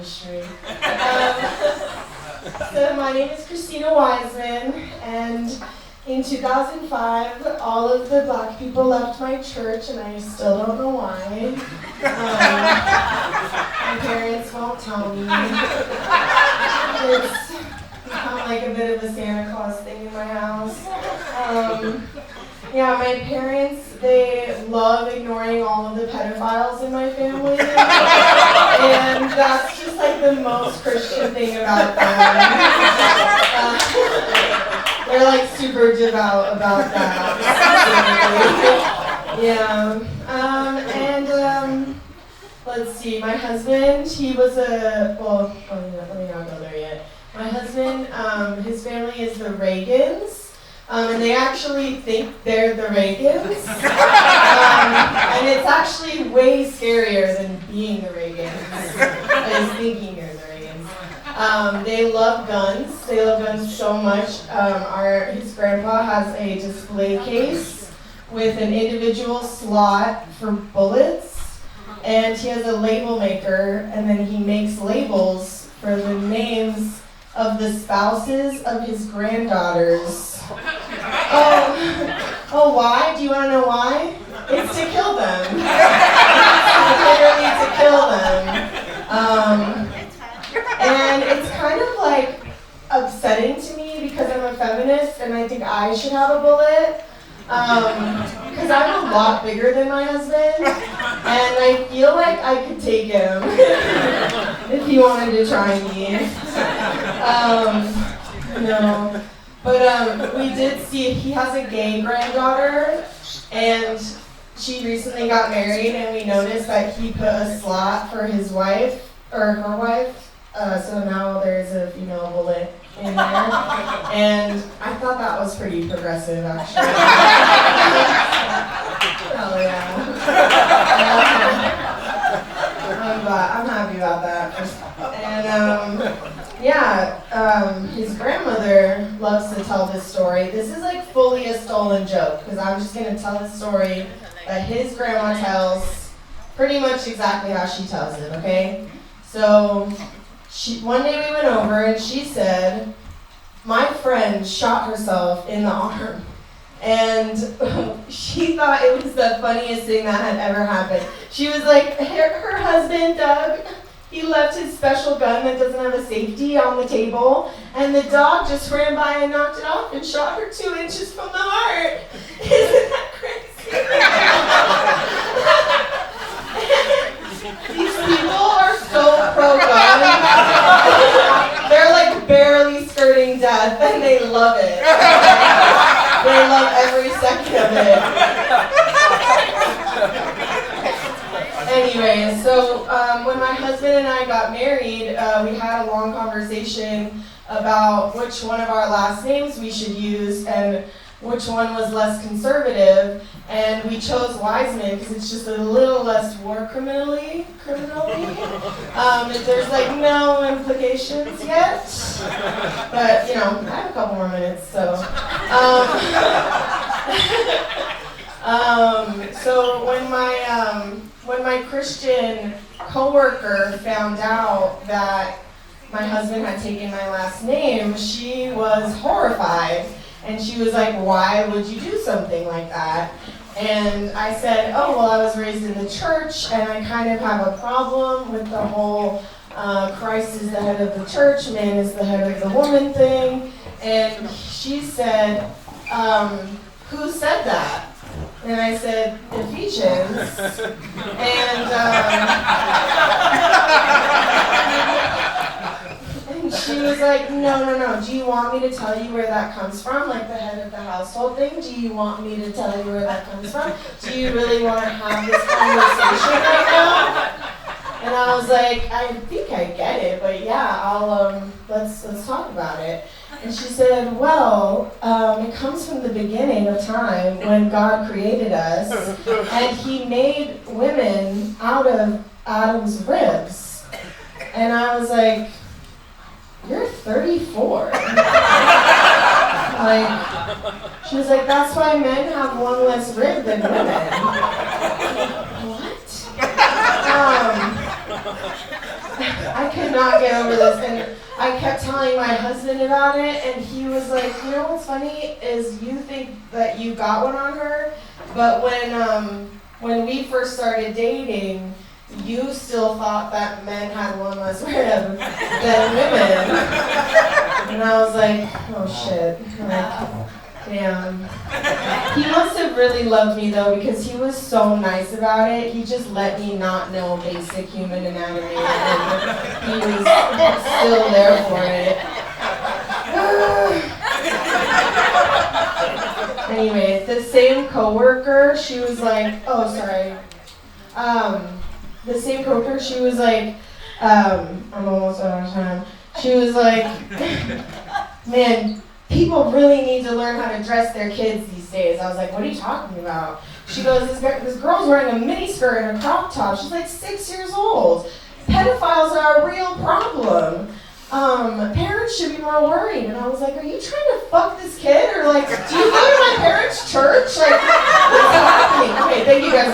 ministry. So my name is Christina Wiseman, and in 2005, all of the black people left my church, and I still don't know why. My parents won't tell me. It's become like a bit of a Santa Claus thing in my house. Yeah, my parents, they love ignoring all of the pedophiles in my family. And that's just like the most Christian thing about them. They're like super devout about that. Yeah. Let's see, my husband, he was let me not go there yet. My husband, his family is the Reagans. And they actually think they're the Reagans. And it's actually way scarier than being the Reagans, is thinking you're the Reagans. They love guns. They love guns so much. His grandpa has a display case with an individual slot for bullets, and he has a label maker, and then he makes labels for the names of the spouses of his granddaughters. Oh, why? Do you want to know why? It's to kill them. Literally to kill them. And it's kind of like upsetting to me because I'm a feminist and I think I should have a bullet. Because I'm a lot bigger than my husband, and I feel like I could take him if he wanted to try me. No. But we did see, he has a gay granddaughter, and she recently got married, and we noticed that he put a slot for his wife, or her wife, so now there's a female bullet in there, and I thought that was pretty progressive, actually. Hell yeah. I'm happy about that. And his grandmother loves to tell this story. This is like fully a stolen joke, because I'm just going to tell the story that his grandma tells pretty much exactly how she tells it, okay? So one day we went over and she said, my friend shot herself in the arm. And she thought it was the funniest thing that had ever happened. She was like, her husband, Doug, he left his special gun that doesn't have a safety on the table, and the dog just ran by and knocked it off and shot her 2 inches from the heart. Isn't that crazy? These people are so pro-gun. They're like barely skirting death, and they love it. They love every second of it. Anyway, so when my husband and I got married, we had a long conversation about which one of our last names we should use and which one was less conservative, and we chose Wiseman because it's just a little less war criminally. There's like no implications yet, but I have a couple more minutes, so. So when my Christian coworker found out that my husband had taken my last name, she was horrified. And she was like, why would you do something like that? And I said, oh, well, I was raised in the church, and I kind of have a problem with the whole Christ is the head of the church, man is the head of the woman thing. And she said, who said that? And I said, Ephesians. And she was like, no. Do you want me to tell you where that comes from? Like the head of the household thing? Do you want me to tell you where that comes from? Do you really want to have this conversation right now? And I was like, I think I get it, but yeah, let's talk about it. And she said, well, it comes from the beginning of time when God created us, and he made women out of Adam's ribs. And I was like, you're 34. She was like, that's why men have one less rib than women. What? I could not get over this, and I kept telling my husband about it, and he was like, you know what's funny is you think that you got one on her, but when we first started dating, you still thought that men had one less rib than women. And I was like, oh shit. Like, damn. He must have really loved me though, because he was so nice about it. He just let me not know basic human anatomy, and he was still there for it. Anyway, the same coworker, she was like, oh sorry. The same coworker, she was like, I'm almost out of time. She was like, man, people really need to learn how to dress their kids these days. I was like, what are you talking about? She goes, this girl's wearing a miniskirt and a crop top. She's like 6 years old. Pedophiles are a real problem. Parents should be more worried. And I was like, are you trying to fuck this kid? Or like, do you go to my parents' church? Like, what's happening? Okay, thank you guys.